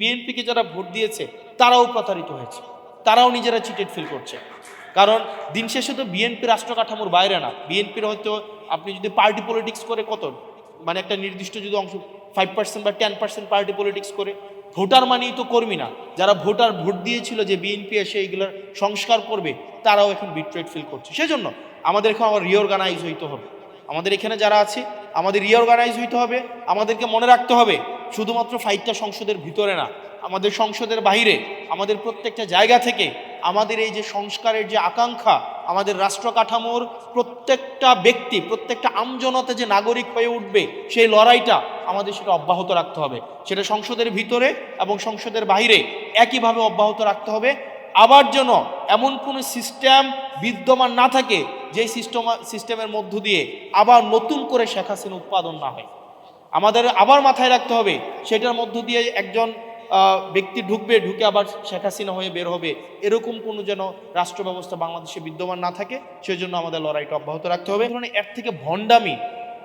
বিএনপিকে যারা ভোট দিয়েছে তারাও প্রতারিত হয়েছে, তারাও নিজেরা চিটেড ফিল করছে। কারণ দিন শেষে তো বিএনপি রাষ্ট্র কাঠামোর বাইরে না। বিএনপির হয়তো আপনি যদি পার্টি পলিটিক্স করে কত, মানে একটা নির্দিষ্ট যদি অংশ 5% বা 10% পার্টি পলিটিক্স করে, ভোটার মানেই তো কর্মী না। যারা ভোট দিয়েছিল যে বিএনপি এসে এইগুলোর সংস্কার করবে, তারাও এখন বিট্রেড ফিল করছে। সেজন্য আমাদের এখন আবার রিঅর্গানাইজ হইতে হবে। আমাদের এখানে যারা আছে আমাদের রিঅর্গানাইজ হইতে হবে। আমাদেরকে মনে রাখতে হবে শুধুমাত্র ফাইটটা সংসদের ভিতরে না, আমাদের সংসদের বাইরে, আমাদের প্রত্যেকটা জায়গা থেকে আমাদের এই যে সংস্কারের যে আকাঙ্ক্ষা, আমাদের রাষ্ট্র কাঠামোর প্রত্যেকটা ব্যক্তি, প্রত্যেকটা আমজনতা যে নাগরিক হয়ে উঠবে, সেই লড়াইটা আমাদের সেটা অব্যাহত রাখতে হবে। সেটা সংসদের ভিতরে এবং সংসদের বাইরে একইভাবে অব্যাহত রাখতে হবে। আবার যেন এমন কোনো সিস্টেম বিদ্যমান না থাকে যে সিস্টেমের মধ্য দিয়ে আবার নতুন করে শেখ হাসিনা উৎপাদন না হয়। আমাদের আবার মাথায় রাখতে হবে সেটার মধ্য দিয়ে একজন ব্যক্তি ঢুকে আবার শেখ হাসিনা হয়ে বের হবে, এরকম কোনো যেন রাষ্ট্র ব্যবস্থা বাংলাদেশে বিদ্যমান না থাকে। সেজন্য আমাদের লড়াইটা অব্যাহত রাখতে হবে। এর থেকে ভণ্ডামি,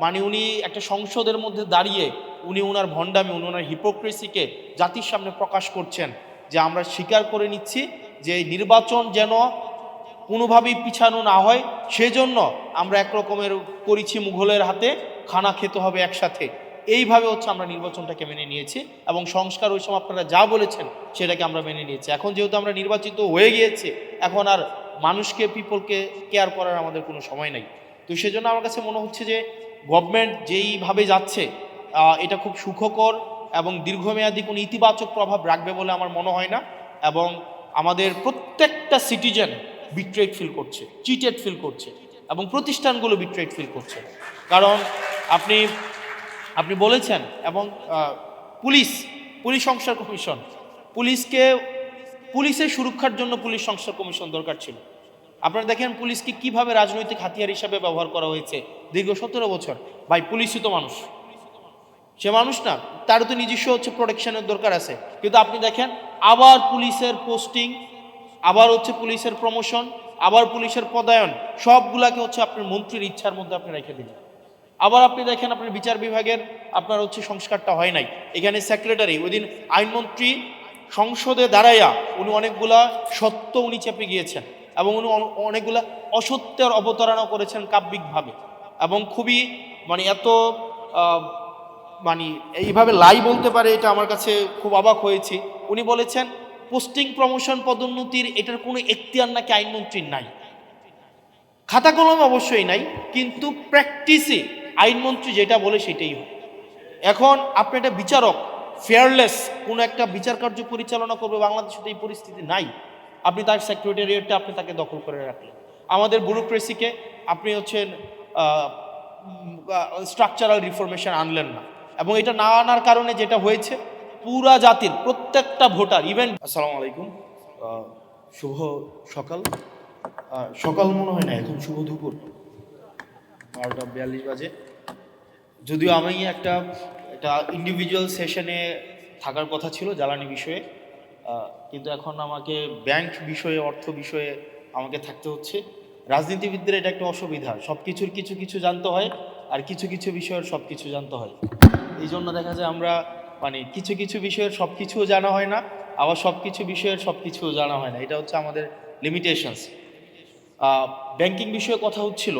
মানে উনি একটা সংসদের মধ্যে দাঁড়িয়ে উনি ওনার ভণ্ডামি, উনি ওনার হিপোক্রেসিকে জাতির সামনে প্রকাশ করছেন যে আমরা স্বীকার করে নিচ্ছি যে নির্বাচন যেন কোনোভাবেই পিছানো না হয়, সেজন্য আমরা একরকমের করেছি মুঘলের হাতে, খানা খেতে হবে একসাথে। এইভাবে হচ্ছে আমরা নির্বাচনটাকে মেনে নিয়েছি এবং সংস্কার ওই সময় আপনারা যা বলেছেন সেটাকে আমরা মেনে নিয়েছি। এখন যেহেতু আমরা নির্বাচিত হয়ে গিয়েছি, এখন আর মানুষকে, পিপলকে কেয়ার করার আমাদের কোনো সময় নাই। তো সেজন্য আমার কাছে মনে হচ্ছে যে গভর্নমেন্ট যেইভাবে যাচ্ছে এটা খুব সুখকর এবং দীর্ঘমেয়াদী কোনো ইতিবাচক প্রভাব রাখবে বলে আমার মনে হয় না। এবং আমাদের প্রত্যেকটা সিটিজেন বিট্রেড ফিল করছে, চিটেড ফিল করছে এবং প্রতিষ্ঠানগুলো বিট্রেড ফিল করছে। কারণ আপনি বলেছেন এবং পুলিশ সংস্কার কমিশন, পুলিশের সুরক্ষার জন্য পুলিশ সংস্কার কমিশন দরকার ছিল। আপনারা দেখেন পুলিশকে কিভাবে রাজনৈতিক হাতিয়ার হিসাবে ব্যবহার করা হয়েছে দীর্ঘ 17 বছর। ভাই, পুলিশই তো মানুষ, সে মানুষ না, তারও তো নিজস্ব হচ্ছে প্রোটেকশনের দরকার আছে। কিন্তু আপনি দেখেন আবার পুলিশের পোস্টিং, আবার হচ্ছে পুলিশের প্রমোশন, আবার পুলিশের পদায়ন, সবগুলাকে হচ্ছে আপনার মন্ত্রীর ইচ্ছার মধ্যে আপনি রেখে দিলেন। আবার আপনি দেখেন আপনার বিচার বিভাগের আপনার হচ্ছে সংস্কারটা হয় নাই। এখানে সেক্রেটারি, ওই দিন আইনমন্ত্রী সংসদে দাঁড়াইয়া উনি অনেকগুলা সত্য উনি চেপে গিয়েছেন এবং উনি অনেকগুলা অসত্যের অবতারণা করেছেন কাব্যিকভাবে এবং খুবই এত এইভাবে লাই বলতে পারে, এটা আমার কাছে খুব অবাক হয়েছে। উনি বলেছেন পোস্টিং, প্রমোশন, পদোন্নতির এটার কোনো এখতিয়ার নাকি আইনমন্ত্রীর নাই। খাতা কলম অবশ্যই নাই, কিন্তু প্র্যাকটিসে আইনমন্ত্রী যেটা বলে সেটাই হয়। এখন আপনি একটা বিচারক, ফেয়ারলেস কোনো একটা বিচার কার্য পরিচালনা করবে, বাংলাদেশে তো এই পরিস্থিতি নাই। আপনি তার সেক্রেটারিয়েটটা আপনি তাকে দখল করে রাখলেন। আমাদের ব্যুরোক্রেসিকে আপনি হচ্ছেন স্ট্রাকচারাল রিফরমেশন আনলেন না, এবং এটা না আনার কারণে যেটা হয়েছে, পুরা জাতির প্রত্যেকটা ভোটার, ইভেন আসসালামু আলাইকুম, শুভ সকাল, সকাল মনে হয় না, এখন শুভ দুপুর, 12:42 বাজে। যদিও আমি একটা ইন্ডিভিজুয়াল সেশনে থাকার কথা ছিল জ্বালানি বিষয়ে, কিন্তু এখন আমাকে ব্যাংক বিষয়ে, অর্থ বিষয়ে আমাকে থাকতে হচ্ছে। রাজনীতিবিদদের এটা একটা অসুবিধা, সব কিছুর কিছু কিছু জানতে হয়, আর কিছু কিছু বিষয়ের সব কিছু জানতে হয়। এই জন্য দেখা যায় আমরা কিছু কিছু বিষয়ের সব কিছুও জানা হয় না, আবার সব কিছু বিষয়ের সব কিছুও জানা হয় না। এটা হচ্ছে আমাদের লিমিটেশনস। ব্যাংকিং বিষয়ে কথা হচ্ছিল।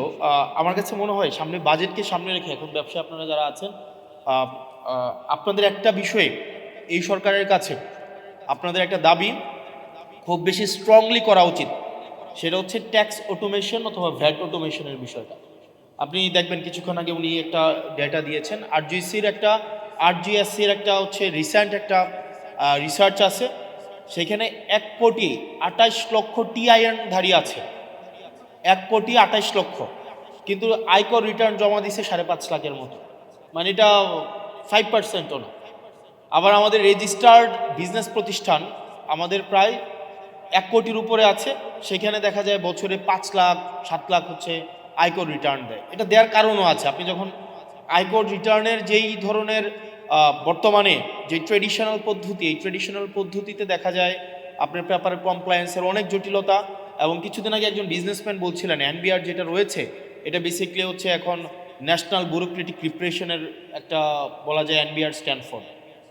আমার কাছে মনে হয় সামনে বাজেটকে সামনে রেখে এখন ব্যবসায়ী আপনারা যারা আছেন, আপনাদের একটা বিষয়ে এই সরকারের কাছে আপনাদের একটা দাবি খুব বেশি স্ট্রংলি করা উচিত। সেটা হচ্ছে ট্যাক্স অটোমেশন অথবা ভ্যাট অটোমেশনের বিষয়টা। আপনি দেখবেন কিছুক্ষণ আগে উনি একটা ডেটা দিয়েছেন, আরজিএসসির একটা হচ্ছে রিসেন্ট একটা রিসার্চ আছে, সেখানে 1,28,00,000 টিআইএন ধারী আছে, 1,28,00,000, কিন্তু আয়কর রিটার্ন জমা দিছে 5.5 লাখের মতো, এটা 5%ও না। আবার আমাদের রেজিস্টার্ড বিজনেস প্রতিষ্ঠান আমাদের প্রায় 1 কোটির উপরে আছে, সেখানে দেখা যায় বছরে 5 লাখ 7 লাখ হচ্ছে আয়কর রিটার্ন দেয়। এটা দেওয়ার কারণও আছে। আপনি যখন আয়কর রিটার্নের যেই ধরনের বর্তমানে যে ট্রেডিশনাল পদ্ধতি, এই ট্রেডিশনাল পদ্ধতিতে দেখা যায় আপনার পেপার কমপ্লায়েন্সের অনেক জটিলতা। এবং কিছুদিন আগে একজন বিজনেসম্যান বলছিলেন এনবিআর যেটা রয়েছে এটা বেসিক্যালি হচ্ছে এখন ন্যাশনাল ব্যুরোক্রেটিক প্রিপারেশনের একটা, বলা যায় এনবিআর স্ট্যান্ড ফর।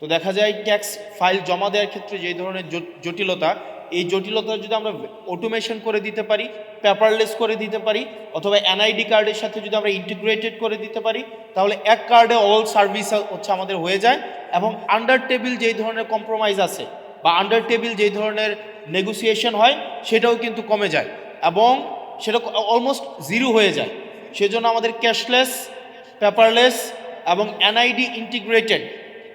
তো দেখা যায় ট্যাক্স ফাইল জমা দেওয়ার ক্ষেত্রে যে ধরনের জটিলতা, এই জটিলতা যদি আমরা অটোমেশন করে দিতে পারি, পেপারলেস করে দিতে পারি, অথবা এনআইডি কার্ডের সাথে যদি আমরা ইন্টিগ্রেটেড করে দিতে পারি, তাহলে এক কার্ডে অল সার্ভিস হচ্ছে আমাদের হয়ে যায়, এবং আন্ডার টেবিল যেই ধরনের কম্প্রোমাইজ আছে বা আন্ডার টেবিল যেই ধরনের নেগোসিয়েশন হয় সেটাও কিন্তু কমে যায় এবং সেটা অলমোস্ট জিরো হয়ে যায়। সেজন্য আমাদের ক্যাশলেস, পেপারলেস এবং এনআইডি ইন্টিগ্রেটেড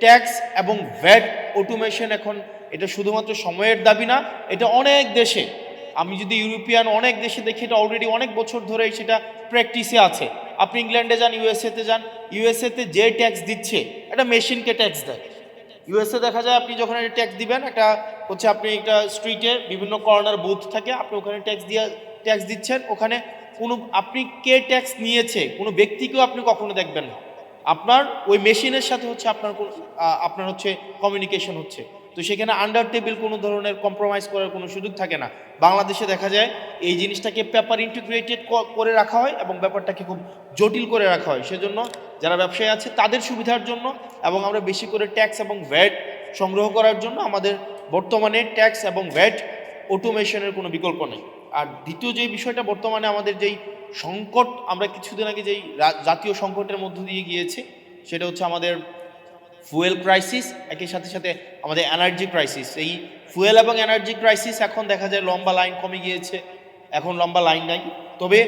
ট্যাক্স এবং ভ্যাট অটোমেশন, এখন এটা শুধুমাত্র সময়ের দাবি না, এটা অনেক দেশে, আমি যদি ইউরোপিয়ান অনেক দেশে দেখি এটা অলরেডি অনেক বছর ধরে সেটা প্র্যাকটিসে আছে। আপনি ইংল্যান্ডে যান, ইউএসএতে যান, ইউএসএতে যে ট্যাক্স দিচ্ছে একটা মেশিনকে ট্যাক্স দেয়। ইউএসএ দেখা যায় আপনি যখন একটা ট্যাক্স দিবেন, একটা হচ্ছে আপনি একটা স্ট্রিটে বিভিন্ন কর্নার বুথ থাকে, আপনি ওখানে ট্যাক্স দিচ্ছেন, ওখানে কোনো আপনি কে ট্যাক্স নিয়েছে কোনো ব্যক্তিকেও আপনি কখনো দেখবেন না, আপনার ওই মেশিনের সাথে হচ্ছে আপনার হচ্ছে কমিউনিকেশন হচ্ছে। তো সেখানে আন্ডার টেবিল কোনো ধরনের কম্প্রোমাইজ করার কোনো সুযোগ থাকে না। বাংলাদেশে দেখা যায় এই জিনিসটাকে পেপার ইন্টিগ্রেটেড করে রাখা হয় এবং ব্যাপারটাকে খুব জটিল করে রাখা হয়। সেজন্য যারা ব্যবসায়ী আছে তাদের সুবিধার জন্য এবং আমরা বেশি করে ট্যাক্স এবং ভ্যাট সংগ্রহ করার জন্য আমাদের বর্তমানে ট্যাক্স এবং ভ্যাট অটোমেশনের কোনো বিকল্প নেই। আর দ্বিতীয় যে বিষয়টা, বর্তমানে আমাদের যেই সংকট, আমরা কিছুদিন আগে যেই জাতীয় সংকটের মধ্য দিয়ে গিয়েছি, সেটা হচ্ছে আমাদের ফুয়েল ক্রাইসিস, একই সাথে সাথে আমাদের এনার্জি ক্রাইসিস। এই ফুয়েল এবং এনার্জি ক্রাইসিস এখন দেখা যায় লম্বা লাইন কমে গিয়েছে, এখন লম্বা লাইন নাই। তবে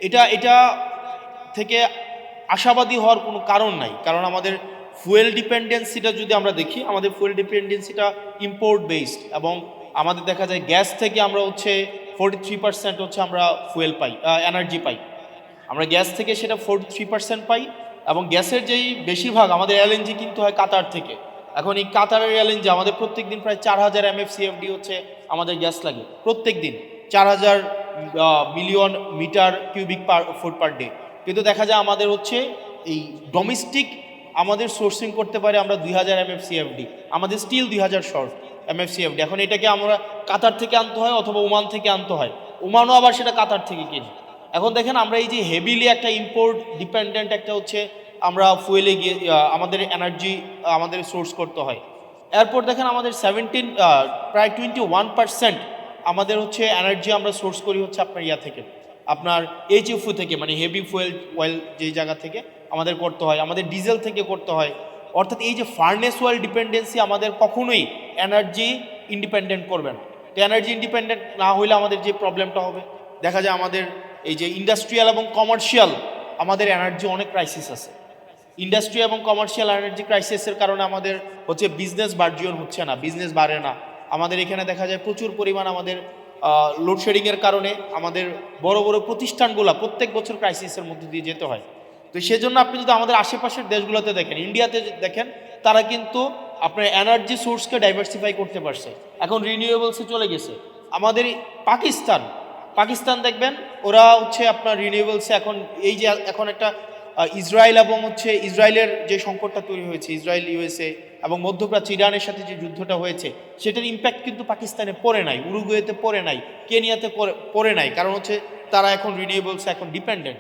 এটা থেকে আশাবাদী হওয়ার কোনো কারণ নাই, কারণ আমাদের ফুয়েল ডিপেন্ডেন্সিটা যদি আমরা দেখি, আমাদের ফুয়েল ডিপেন্ডেন্সিটা ইম্পোর্ট বেসড, এবং আমাদের দেখা যায় গ্যাস থেকে আমরা হচ্ছে 43% হচ্ছে আমরা ফুয়েল পাই, এনার্জি পাই। আমরা গ্যাস থেকে সেটা 43% পাই, এবং গ্যাসের যেই বেশিরভাগ আমাদের এলএনজি কিন্তু হয় কাতার থেকে। এখন এই কাতারের এলএনজি আমাদের প্রত্যেক দিন প্রায় 4000 MFCFD হচ্ছে আমাদের গ্যাস লাগে প্রত্যেক দিন, 4000 million metre cubic foot per day. কিন্তু দেখা যায় আমাদের হচ্ছে এই ডোমেস্টিক আমাদের সোর্সিং করতে পারে আমরা 2000 MFCFD, আমাদের স্টিল 2000 শর্ট MFCFD। এখন এটাকে আমরা কাতার থেকে আনতে হয় অথবা ওমান থেকে আনতে হয়, ওমানও আবার সেটা কাতার থেকে কিনি। এখন দেখেন আমরা এই যে হেভিলি একটা ইম্পোর্ট ডিপেন্ডেন্ট একটা হচ্ছে আমরা ফুয়েলে গিয়ে আমাদের এনার্জি আমাদের সোর্স করতে হয়। এরপর দেখেন আমাদের প্রায় 21% আমাদের হচ্ছে এনার্জি আমরা সোর্স করি হচ্ছে আপনার ইয়া থেকে, আপনার এইচএফও থেকে, মানে হেভি ফুয়েল অয়েল যেই জায়গা থেকে আমাদের করতে হয়, আমাদের ডিজেল থেকে করতে হয়। অর্থাৎ এই যে ফার্নেস অয়েল ডিপেন্ডেন্সি আমাদের কখনোই এনার্জি ইন্ডিপেন্ডেন্ট করবে না। তো এনার্জি ইন্ডিপেন্ডেন্ট না হইলে আমাদের যে প্রবলেমটা হবে, দেখা যায় আমাদের এই যে ইন্ডাস্ট্রিয়াল এবং কমার্শিয়াল আমাদের এনার্জি অনেক ক্রাইসিস আছে। ইন্ডাস্ট্রি এবং কমার্শিয়াল এনার্জি ক্রাইসিসের কারণে আমাদের হচ্ছে বিজনেস বার্জিয়ন হচ্ছে না, বিজনেস বাড়ে না। আমাদের এখানে দেখা যায় প্রচুর পরিমাণ আমাদের লোডশেডিংয়ের কারণে আমাদের বড় বড় প্রতিষ্ঠানগুলো প্রত্যেক বছর ক্রাইসিসের মধ্যে দিয়ে যেতে হয়। তো সেজন্য আপনি যদি আমাদের আশেপাশের দেশগুলোতে দেখেন, ইন্ডিয়াতে দেখেন, তারা কিন্তু আপনার এনার্জি সোর্সকে ডাইভার্সিফাই করতে পারছে, এখন রিনিউয়েবলসে চলে গেছে। আমাদের পাকিস্তান দেখবেন, ওরা হচ্ছে আপনার রিনিউয়েবলসে এখন এই যে এখন একটা ইসরায়েল এবং হচ্ছে ইসরায়েলের যে সংকটটা তৈরি হয়েছে, ইসরায়েল ইউএসএ এবং মধ্যপ্রাচ্য ইরানের সাথে যে যুদ্ধটা হয়েছে, সেটার ইম্প্যাক্ট কিন্তু পাকিস্তানে পড়ে নাই, উরুগুয়েতে পড়ে নাই, কেনিয়াতে পড়ে নাই, কারণ হচ্ছে তারা এখন রিনিউয়েবলসে এখন ডিপেন্ডেন্ট।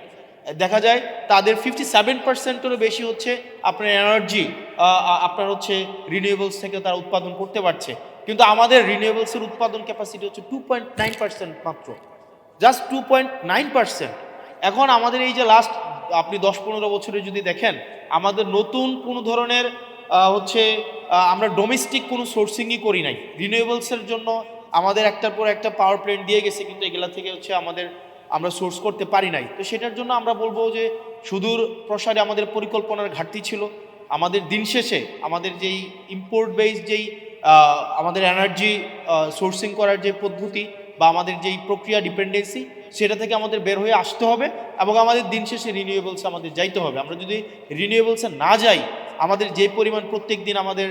দেখা যায় তাদের 57%-এরও বেশি হচ্ছে আপনার এনার্জি আপনার হচ্ছে রিনিউয়েবলস থেকে তারা উৎপাদন করতে পারছে। কিন্তু আমাদের রিনিউয়েবলসের উৎপাদন ক্যাপাসিটি হচ্ছে 2.9% মাত্র, জাস্ট 2.9%। এখন আমাদের এই যে লাস্ট আপনি 10-15 বছরে যদি দেখেন, আমাদের নতুন কোনো ধরনের হচ্ছে আমরা ডোমেস্টিক কোনো সোর্সিংই করি নাই রিনিউয়েবলসের জন্য। আমাদের একটার পর একটা পাওয়ার প্ল্যান্ট দিয়ে গেছে, কিন্তু এগুলা থেকে হচ্ছে আমরা সোর্স করতে পারি নাই। তো সেটার জন্য আমরা বলবো যে সুদূর প্রসারে আমাদের পরিকল্পনার ঘাটতি ছিল। আমাদের দিন শেষে আমাদের যেই ইম্পোর্ট বেস যেই আমাদের এনার্জি সোর্সিং করার যে পদ্ধতি বা আমাদের যেই প্রক্রিয়া ডিপেন্ডেন্সি, সেটা থেকে আমাদের বের হয়ে আসতে হবে এবং আমাদের দিন শেষে রিনিউয়েবলসে আমাদের যাইতে হবে। আমরা যদি রিনিউয়েবলসে না যাই, আমাদের যে পরিমাণ প্রত্যেক দিন আমাদের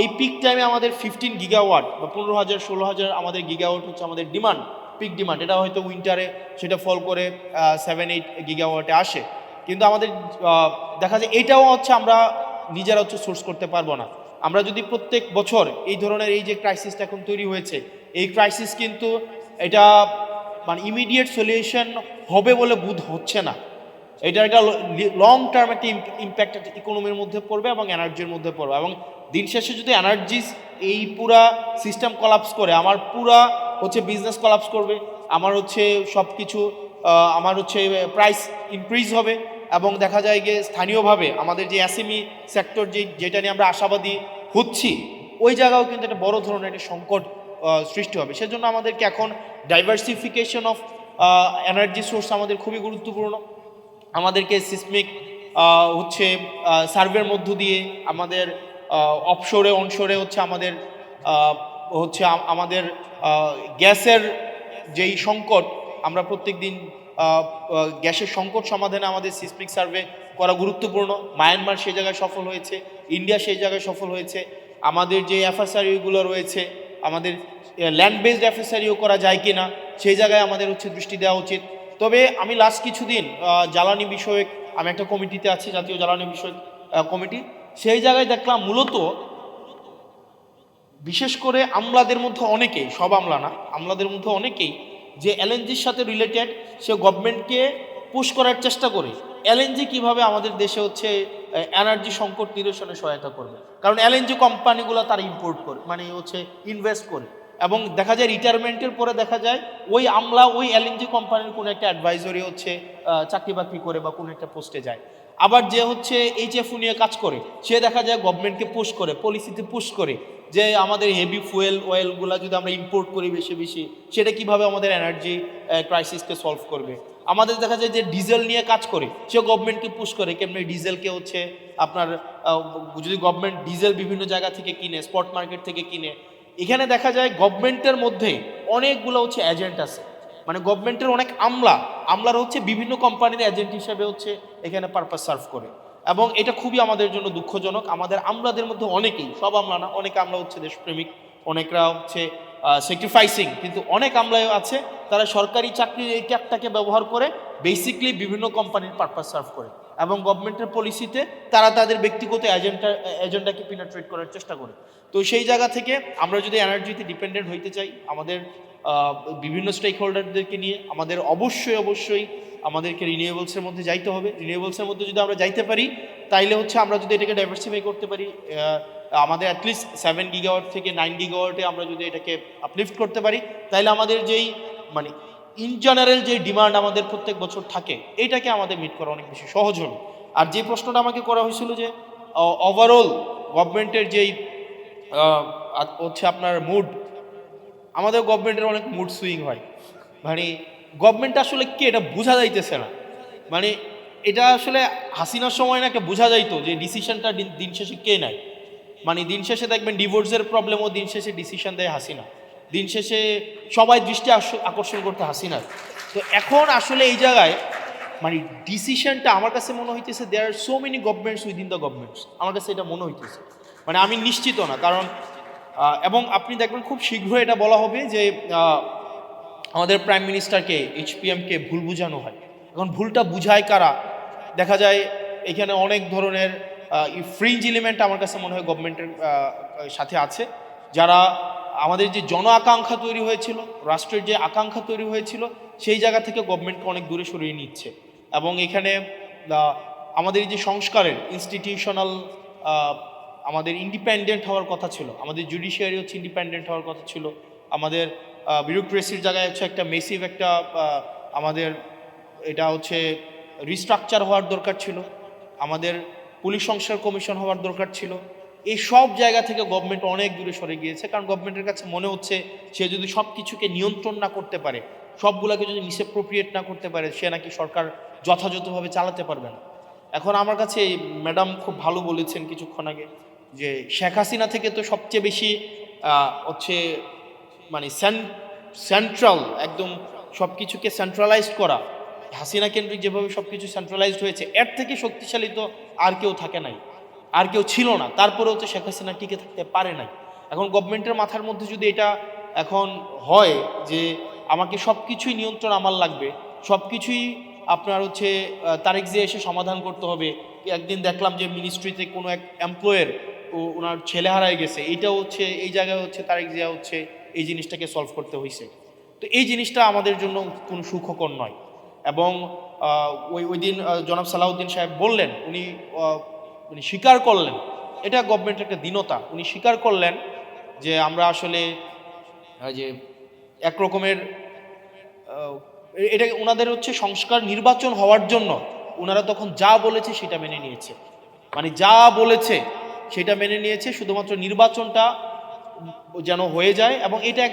এই পিক টাইমে আমাদের 15 গিগাওয়াট বা 15,000-16,000 আমাদের গিগাওয়াট হচ্ছে আমাদের ডিমান্ড, পিক ডিমান্ড। এটা হয়তো উইন্টারে সেটা ফল করে 7-8 গিগাওয়াটে আসে, কিন্তু আমাদের দেখা যায় এটাও হচ্ছে আমরা নিজেরা হচ্ছে সোর্স করতে পারবো না। আমরা যদি প্রত্যেক বছর এই ধরনের এই যে ক্রাইসিসটা এখন তৈরি হয়েছে, এই ক্রাইসিস কিন্তু এটা মানে ইমিডিয়েট সলিউশন হবে বলে বোধ হচ্ছে না। এটা একটা লং টার্ম একটা ইম্প্যাক্ট ইকোনমির মধ্যে পড়বে এবং এনার্জির মধ্যে পড়বে। এবং দিন শেষে যদি এনার্জিস এই পুরা সিস্টেম কলাপস করে, আমার পুরা হচ্ছে বিজনেস কলাপস করবে, আমার হচ্ছে সব কিছু আমার হচ্ছে প্রাইস ইনক্রিজ হবে, এবং দেখা যায় যে স্থানীয়ভাবে আমাদের যে এসএমই সেক্টর যেটা নিয়ে আমরা আশাবাদী হচ্ছি, ওই জায়গাও কিন্তু একটা বড় ধরনের একটা সংকট সৃষ্টি হবে। সেজন্য আমাদেরকে এখন ডাইভার্সিফিকেশন অফ এনার্জি সোর্স আমাদের খুবই গুরুত্বপূর্ণ। আমাদেরকে সিসমিক হচ্ছে সার্ভের মধ্য দিয়ে আমাদের অফশোরে অনশোরে হচ্ছে আমাদের হচ্ছে আমাদের গ্যাসের যেই সংকট, আমরা প্রত্যেক দিন গ্যাসের সংকট সমাধানে আমাদের সিসমিক সার্ভে করা গুরুত্বপূর্ণ। মায়ানমার সেই জায়গায় সফল হয়েছে, ইন্ডিয়া সেই জায়গায় সফল হয়েছে। আমাদের যে এফএসআরইউগুলো রয়েছে, আমাদের ল্যান্ড বেসড এফএসআরইউ করা যায় কি না, সেই জায়গায় আমাদের হচ্ছে দৃষ্টি দেওয়া উচিত। তবে আমি লাস্ট কিছুদিন জ্বালানি বিষয়ক, আমি একটা কমিটিতে আছি, জাতীয় জ্বালানি বিষয়ক কমিটি, সেই জায়গায় দেখলাম মূলত বিশেষ করে আমলাদের মধ্যে অনেকেই, সব আমলা না, আমলাদের মধ্যে অনেকেই যে এলএনজির সাথে রিলেটেড, সে গভর্নমেন্টকে পুশ করার চেষ্টা করে এলএনজি কিভাবে আমাদের দেশে হচ্ছে এনার্জি সংকট নিরসনে সহায়তা করবে। কারণ এলএনজি কোম্পানিগুলো তারা ইম্পোর্ট করে, মানে হচ্ছে ইনভেস্ট করে, এবং দেখা যায় রিটায়ারমেন্টের পরে দেখা যায় ওই আমলা ওই এলএনজি কোম্পানির কোনো একটা অ্যাডভাইজরি হচ্ছে চাকরি বাকরি করে বা কোনো একটা পোস্টে যায়। আবার যে হচ্ছে এইচএফও নিয়ে কাজ করে, সে দেখা যায় গভর্নমেন্টকে পুশ করে, পলিসিতে পুশ করে যে আমাদের হেভি ফুয়েল অয়েলগুলো যদি আমরা ইম্পোর্ট করি বেশি বেশি, সেটা কিভাবে আমাদের এনার্জি ক্রাইসিসকে সলভ করবে। আমাদের দেখা যায় যে ডিজেল নিয়ে কাজ করে, সে গভর্নমেন্টকে পুশ করে কেমনি ডিজেলকে হচ্ছে আপনার যদি গভর্নমেন্ট ডিজেল বিভিন্ন জায়গা থেকে কিনে, স্পট মার্কেট থেকে কিনে, এখানে দেখা যায় গভর্নমেন্টের মধ্যে অনেকগুলো হচ্ছে এজেন্ট আছে, মানে গভর্নমেন্টের অনেক আমলার হচ্ছে বিভিন্ন কোম্পানির এজেন্ট হিসেবে হচ্ছে এখানে পারপাস সার্ভ করে। এবং এটা খুবই আমাদের জন্য দুঃখজনক। আমাদের আমলাদের মধ্যে অনেকেই, সব আমলা না, অনেক আমলা হচ্ছে দেশপ্রেমিক, অনেকরা হচ্ছে স্যাক্রিফাইসিং, কিন্তু অনেক আমলাও আছে তারা সরকারি চাকরির এই ট্যাগটাকে ব্যবহার করে বেসিকলি বিভিন্ন কোম্পানির পারপাস সার্ভ করে, এবং গভর্নমেন্টের পলিসিতে তারা তাদের ব্যক্তিগত এজেন্ডাকে পিনাট্রেট করার চেষ্টা করে। তো সেই জায়গা থেকে আমরা যদি এনার্জিতে ডিপেন্ডেন্ট হইতে চাই, আমাদের বিভিন্ন স্টেক হোল্ডারদেরকে নিয়ে আমাদের অবশ্যই আমাদেরকে রিনিউয়েবলসের মধ্যে যাইতে হবে। রিনিউয়েবলসের মধ্যে যদি আমরা যাইতে পারি, তাইলে হচ্ছে আমরা যদি এটাকে ডাইভার্সিফাই করতে পারি, আমাদের অ্যাটলিস্ট 7 গিগাওয়াট থেকে 9 গিগাওয়াটে আমরা যদি এটাকে আপলিফট করতে পারি, তাইলে আমাদের যেই মানে ইন জেনারেল যে ডিমান্ড আমাদের প্রত্যেক বছর থাকে, এইটাকে আমাদের মিট করা অনেক বেশি সহজ হবে। আর যে প্রশ্নটা আমাকে করা হয়েছিল যে ওভারঅল গভর্নমেন্টের যেই হচ্ছে আপনার মুড, আমাদের গভর্নমেন্টের অনেক মুড সুইং হয়, মানে গভর্নমেন্ট আসলে কে এটা বোঝা যাইতেছে না। মানে এটা আসলে হাসিনার সময় না একটা বোঝা যাইতো যে ডিসিশনটা দিন শেষে কে নেয়। মানে দিন শেষে দেখবেন ডিভোর্সের প্রবলেমও দিন শেষে ডিসিশন দেয় হাসিনা, দিন শেষে সবাই দৃষ্টি আকর্ষণ করতে হাসিনার। তো এখন আসলে এই জায়গায় মানে ডিসিশনটা আমার কাছে মনে হইতেছে there are so many governments within the governments, আমার কাছে এটা মনে হইতেছে, মানে আমি নিশ্চিত না। কারণ এবং আপনি দেখবেন খুব শীঘ্রই এটা বলা হবে যে আমাদের প্রাইম মিনিস্টারকে, এইচপিএমকে ভুল বুঝানো হয়। এখন ভুলটা বুঝায় কারা? দেখা যায় এখানে অনেক ধরনের ফ্রিঞ্জ এলিমেন্ট আমার কাছে মনে হয় গভর্নমেন্টের সাথে আছে, যারা আমাদের যে জন আকাঙ্ক্ষা তৈরি হয়েছিল, রাষ্ট্রের যে আকাঙ্ক্ষা তৈরি হয়েছিল, সেই জায়গা থেকে গভর্নমেন্টকে অনেক দূরে সরিয়ে নিচ্ছে। এবং এখানে আমাদের যে সংস্কারের ইনস্টিটিউশনাল আমাদের ইন্ডিপেন্ডেন্ট হওয়ার কথা ছিল, আমাদের জুডিশিয়ারি হচ্ছে ইন্ডিপেন্ডেন্ট হওয়ার কথা ছিল, আমাদের বিউরোক্রেসির জায়গায় হচ্ছে একটা মেসিভ একটা আমাদের এটা হচ্ছে রিস্ট্রাকচার হওয়ার দরকার ছিল, আমাদের পুলিশ সংস্কার কমিশন হওয়ার দরকার ছিল। এই সব জায়গা থেকে গভর্নমেন্ট অনেক দূরে সরে গিয়েছে, কারণ গভর্নমেন্টের কাছে মনে হচ্ছে সে যদি সব কিছুকে নিয়ন্ত্রণ না করতে পারে, সবগুলোকে যদি মিসঅ্যাপ্রোপ্রিয়েট না করতে পারে, সে নাকি সরকার যথাযথভাবে চালাতে পারবে না। এখন আমার কাছে ম্যাডাম খুব ভালো বলেছেন কিছুক্ষণ আগে যে শেখ হাসিনা থেকে তো সবচেয়ে বেশি হচ্ছে মানে সেন্ট্রাল একদম সব কিছুকে সেন্ট্রালাইজড করা, হাসিনা কেন্দ্রিক যেভাবে সব কিছু সেন্ট্রালাইজড হয়েছে, এর থেকে শক্তিশালী তো আর কেউ থাকে নাই, আর কেউ ছিল না। তারপরেও তো শেখ হাসিনা টিকে থাকতে পারে নাই। এখন গভর্নমেন্টের মাথার মধ্যে যদি এটা এখন হয় যে আমাকে সব কিছুই নিয়ন্ত্রণ আমার লাগবে, সব কিছুই আপনার হচ্ছে তারেক জিয়া এসে সমাধান করতে হবে। একদিন দেখলাম যে মিনিস্ট্রিতে কোনো এক এমপ্লয়ের ওনার ছেলে হারায় গেছে, এইটাও হচ্ছে এই জায়গায় হচ্ছে তারেক জিয়া হচ্ছে এই জিনিসটাকে সলভ করতে হয়েছে। তো এই জিনিসটা আমাদের জন্য কোনো সুখকর নয়। এবং ওই দিন জনাব সালাউদ্দিন সাহেব বললেন, উনি স্বীকার করলেন, এটা গভর্নমেন্টের একটা দীনতা, উনি স্বীকার করলেন যে আমরা আসলে যে একরকমের এটা ওনাদের হচ্ছে সংস্কার নির্বাচন হওয়ার জন্য ওনারা তখন যা বলেছে সেটা মেনে নিয়েছে, মানে যা বলেছে সেটা মেনে নিয়েছে, শুধুমাত্র নির্বাচনটা যেন হয়ে যায়। এবং এটা